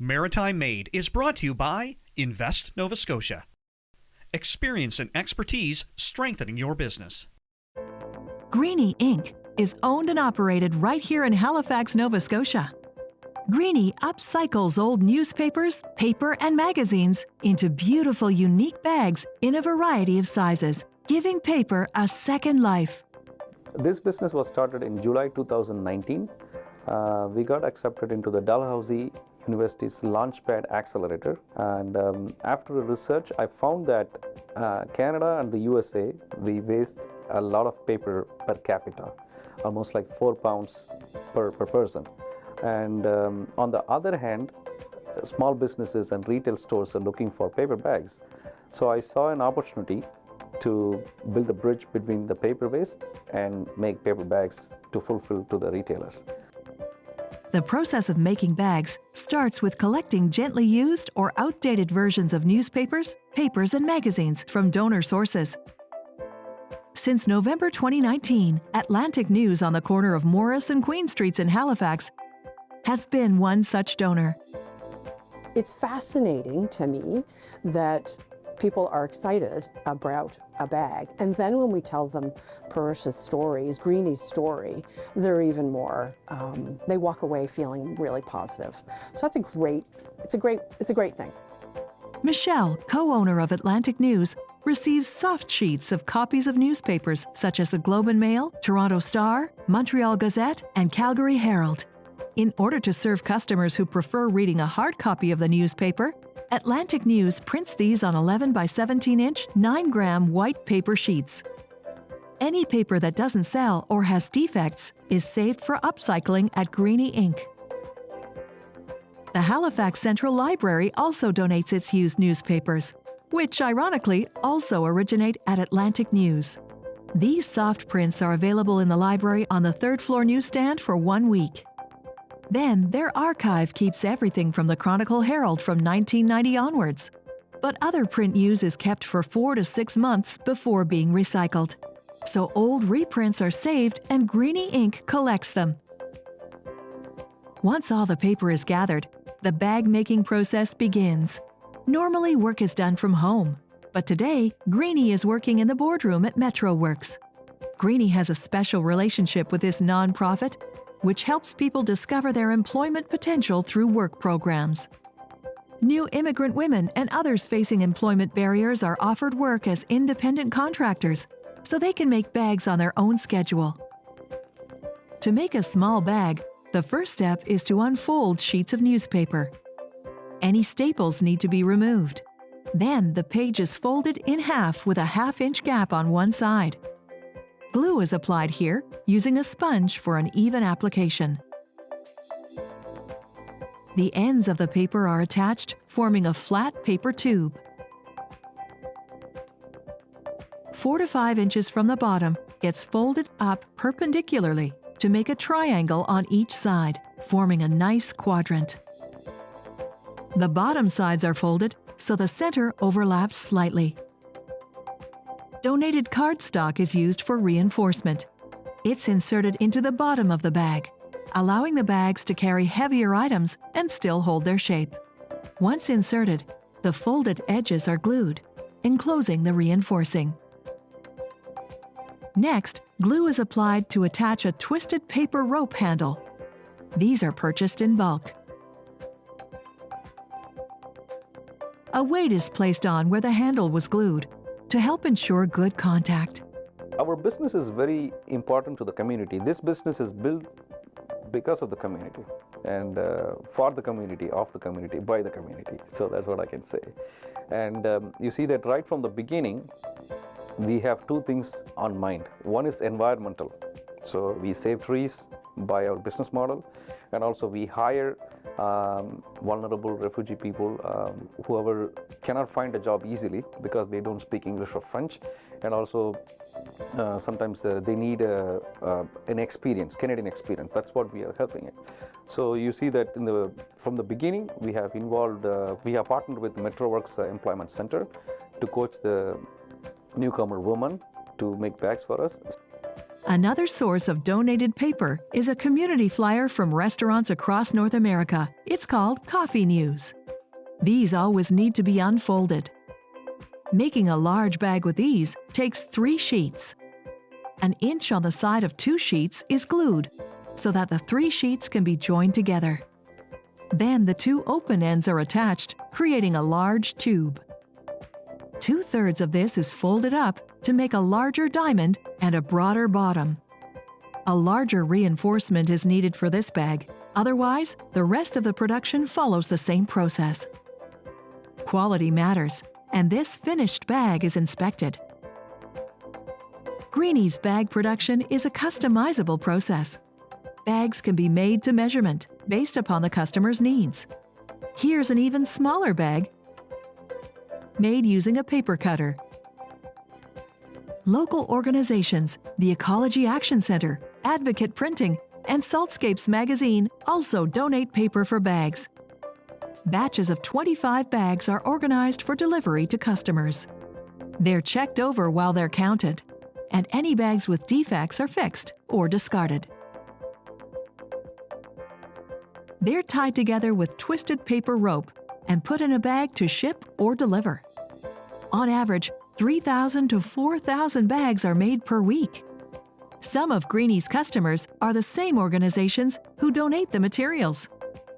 Maritime Made is brought to you by Invest Nova Scotia. Experience and expertise strengthening your business. Greenii Inc. is owned and operated right here in Halifax, Nova Scotia. Greenii upcycles old newspapers, paper, and magazines into beautiful, unique bags in a variety of sizes, giving paper a second life. This business was started in July 2019. We got accepted into the Dalhousie University's Launchpad Accelerator, and after research I found that Canada and the USA, we waste a lot of paper per capita, almost like 4 pounds per person. And on the other hand, small businesses and retail stores are looking for paper bags. So I saw an opportunity to build a bridge between the paper waste and make paper bags to fulfill to the retailers. The process of making bags starts with collecting gently used or outdated versions of newspapers, papers, and magazines from donor sources. Since November 2019, Atlantic News on the corner of Morris and Queen Streets in Halifax has been one such donor. It's fascinating to me that people are excited about a bag, and then when we tell them Parish's stories, Greenie's story, they're even more, they walk away feeling really positive. So that's it's a great thing. Michelle, co-owner of Atlantic News, receives soft sheets of copies of newspapers such as the Globe and Mail, Toronto Star, Montreal Gazette, and Calgary Herald. In order to serve customers who prefer reading a hard copy of the newspaper, Atlantic News prints these on 11 by 17-inch, 9-gram white paper sheets. Any paper that doesn't sell or has defects is saved for upcycling at Greenii Inc. The Halifax Central Library also donates its used newspapers, which ironically also originate at Atlantic News. These soft prints are available in the library on the third-floor newsstand for 1 week. Then, their archive keeps everything from the Chronicle Herald from 1990 onwards. But other print news is kept for 4 to 6 months before being recycled. So old reprints are saved and Greenii Inc. collects them. Once all the paper is gathered, the bag-making process begins. Normally, work is done from home. But today, Greenii is working in the boardroom at Metro Works. Greenii has a special relationship with this nonprofit, which helps people discover their employment potential through work programs. New immigrant women and others facing employment barriers are offered work as independent contractors, so they can make bags on their own schedule. To make a small bag, the first step is to unfold sheets of newspaper. Any staples need to be removed. Then the page is folded in half with a half-inch gap on one side. Glue is applied here, using a sponge for an even application. The ends of the paper are attached, forming a flat paper tube. 4 to 5 inches from the bottom gets folded up perpendicularly to make a triangle on each side, forming a nice quadrant. The bottom sides are folded so the center overlaps slightly. Donated cardstock is used for reinforcement. It's inserted into the bottom of the bag, allowing the bags to carry heavier items and still hold their shape. Once inserted, the folded edges are glued, enclosing the reinforcing. Next, glue is applied to attach a twisted paper rope handle. These are purchased in bulk. A weight is placed on where the handle was glued to help ensure good contact. Our business is very important to the community. This business is built because of the community and for the community, of the community, by the community. So that's what I can say. And you see that right from the beginning, we have 2 things on mind. One is environmental. So we save trees by our business model, and also we hire vulnerable refugee people, whoever cannot find a job easily because they don't speak English or French, and also sometimes they need an experience, Canadian experience. That's what we are helping it. So you see that from the beginning, we have partnered with MetroWorks Employment Center to coach the newcomer woman to make bags for us. Another source of donated paper is a community flyer from restaurants across North America. It's called Coffee News. These always need to be unfolded. Making a large bag with these takes 3 sheets. An inch on the side of 2 sheets is glued so that the 3 sheets can be joined together. Then the 2 open ends are attached, creating a large tube. 2/3 of this is folded up to make a larger diamond and a broader bottom. A larger reinforcement is needed for this bag. Otherwise, the rest of the production follows the same process. Quality matters, and this finished bag is inspected. Greenii's bag production is a customizable process. Bags can be made to measurement based upon the customer's needs. Here's an even smaller bag made using a paper cutter. Local organizations, the Ecology Action Center, Advocate Printing, and Saltscapes magazine also donate paper for bags. Batches of 25 bags are organized for delivery to customers. They're checked over while they're counted, and any bags with defects are fixed or discarded. They're tied together with twisted paper rope and put in a bag to ship or deliver. On average, 3,000 to 4,000 bags are made per week. Some of Greenii's customers are the same organizations who donate the materials.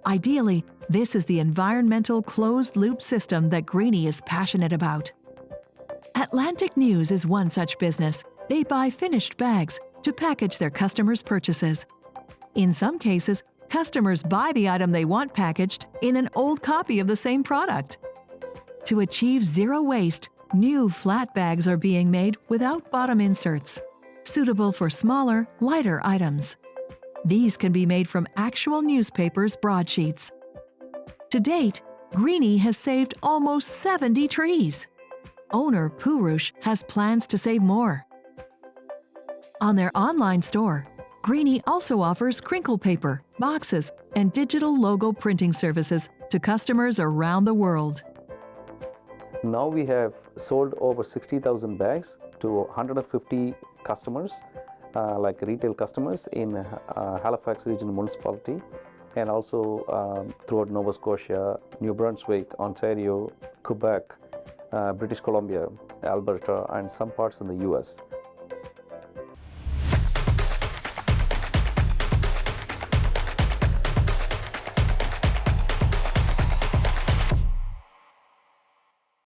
Ideally, this is the environmental closed-loop system that Greenii is passionate about. Atlantic News is one such business. They buy finished bags to package their customers' purchases. In some cases, customers buy the item they want packaged in an old copy of the same product. To achieve zero waste, new flat bags are being made without bottom inserts, suitable for smaller, lighter items. These can be made from actual newspapers' broadsheets. To date, Greenii has saved almost 70 trees. Owner Purush has plans to save more. On their online store, Greenii also offers crinkle paper, boxes, and digital logo printing services to customers around the world. Now we have sold over 60,000 bags to 150 customers, like retail customers in Halifax Regional Municipality, and also throughout Nova Scotia, New Brunswick, Ontario, Quebec, British Columbia, Alberta, and some parts in the US.